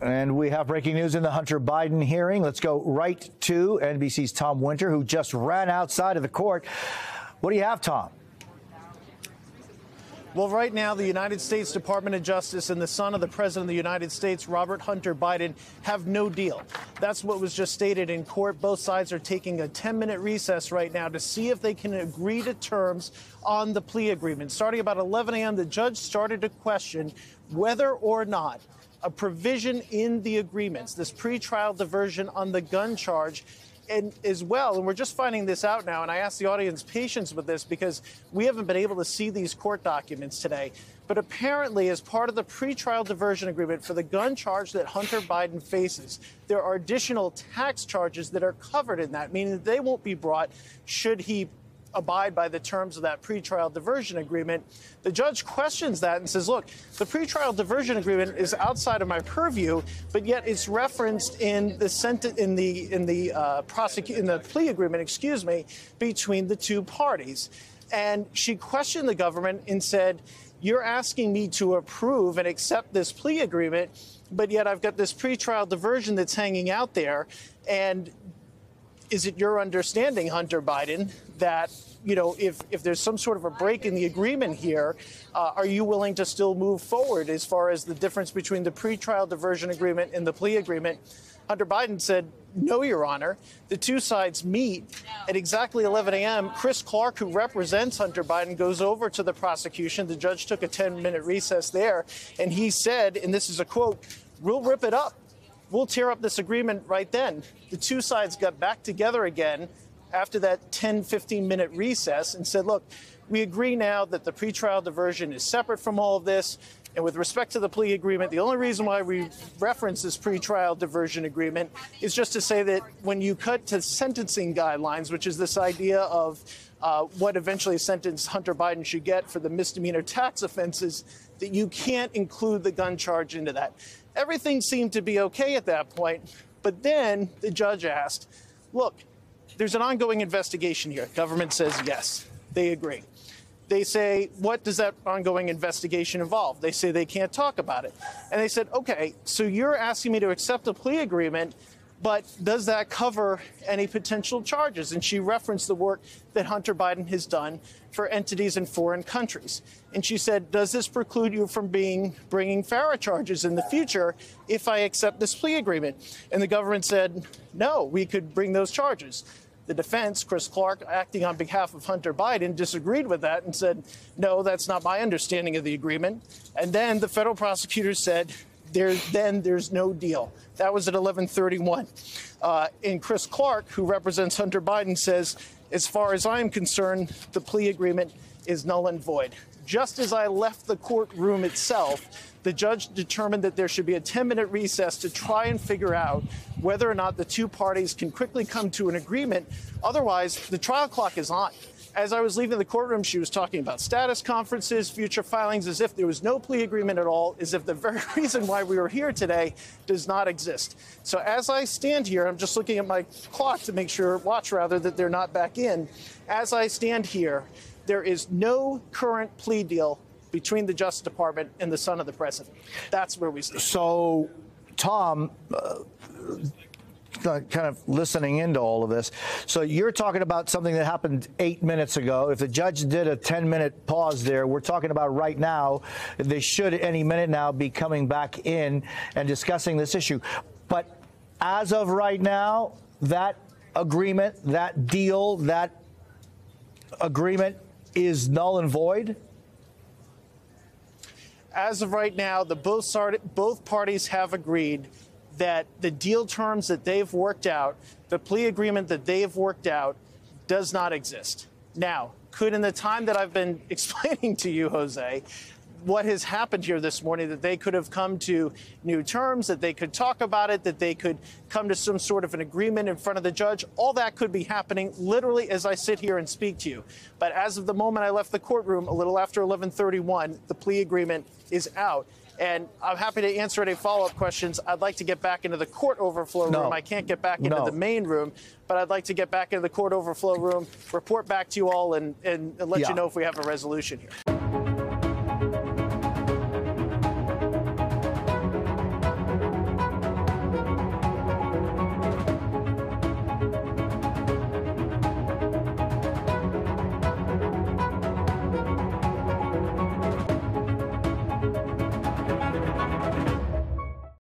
And we have breaking news in the Hunter Biden hearing. Let's go right to NBC's Tom Winter, who just ran outside of the court. What do you have, Tom? Well, right now, the United States Department of Justice and the son of the President of the United States, Robert Hunter Biden, have no deal. That's what was just stated in court. Both sides are taking a 10-minute recess right now to see if they can agree to terms on the plea agreement. Starting about 11 a.m., the judge started to question whether or not a provision in the agreements, this pretrial diversion on the gun charge, and as well, and we're just finding this out now, and I ask the audience patience with this because we haven't been able to see these court documents today. But apparently, as part of the pretrial diversion agreement for the gun charge that Hunter Biden faces, there are additional tax charges that are covered in that, meaning that they won't be brought should he abide by the terms of that pretrial diversion agreement. The judge questions that and says, look, the pretrial diversion agreement is outside of my purview, but yet it's referenced in the plea agreement, between the two parties. And she questioned the government and said, you're asking me to approve and accept this plea agreement, but yet I've got this pretrial diversion that's hanging out there. And is it your understanding, Hunter Biden, that, you know, if there's some sort of a break in the agreement here, are you willing to still move forward as far as the difference between the pretrial diversion agreement and the plea agreement? Hunter Biden said, no, Your Honor. The two sides meet at exactly 11 a.m. Chris Clark, who represents Hunter Biden, goes over to the prosecution. The judge took a 10-minute recess there, and he said, and this is a quote, "We'll rip it up. We'll tear up this agreement right then." The two sides got back together again after that 10, 15-minute recess and said, look, we agree now that the pretrial diversion is separate from all of this. And with respect to the plea agreement, the only reason why we reference this pretrial diversion agreement is just to say that when you cut to sentencing guidelines, which is this idea of what eventually a sentence Hunter Biden should get for the misdemeanor tax offenses, that you can't include the gun charge into that. Everything seemed to be okay at that point. But then the judge asked, look, there's an ongoing investigation here. Government says yes. They agree. They say, what does that ongoing investigation involve? They say they can't talk about it. And they said, okay, so you're asking me to accept a plea agreement, but does that cover any potential charges? And she referenced the work that Hunter Biden has done for entities in foreign countries. And she said, does this preclude you from bringing FARA charges in the future if I accept this plea agreement? And the government said, no, we could bring those charges. The defense, Chris Clark, acting on behalf of Hunter Biden, disagreed with that and said, no, that's not my understanding of the agreement. And then the federal prosecutors said, there's no deal. That was at 11:31. And Chris Clark, who represents Hunter Biden, says, as far as I'm concerned, the plea agreement is null and void. Just as I left the courtroom itself, the judge determined that there should be a 10-minute recess to try and figure out whether or not the two parties can quickly come to an agreement. Otherwise, the trial clock is on. As I was leaving the courtroom, she was talking about status conferences, future filings, as if there was no plea agreement at all, as if the very reason why we were here today does not exist. So as I stand here, I'm just looking at my clock to make sure, that they're not back in. As I stand here, there is no current plea deal between the Justice Department and the son of the president. That's where we stand. So, Tom, kind of listening into all of this. So you're talking about something that happened 8 minutes ago. If the judge did a 10-minute pause there, we're talking about right now, they should any minute now be coming back in and discussing this issue. But as of right now, that agreement, that deal, that agreement is null and void? As of right now, both parties have agreed that the deal terms that they've worked out, the plea agreement that they have worked out, does not exist. Now, could in the time that I've been explaining to you, Jose, what has happened here this morning, that they could have come to new terms, that they could talk about it, that they could come to some sort of an agreement in front of the judge. All that could be happening literally as I sit here and speak to you. But as of the moment I left the courtroom, a little after 11:31, the plea agreement is out. And I'm happy to answer any follow-up questions. I'd like to get back into the court overflow room. I can't get back into the main room, but I'd like to get back into the court overflow room, report back to you all, and let you know if we have a resolution here.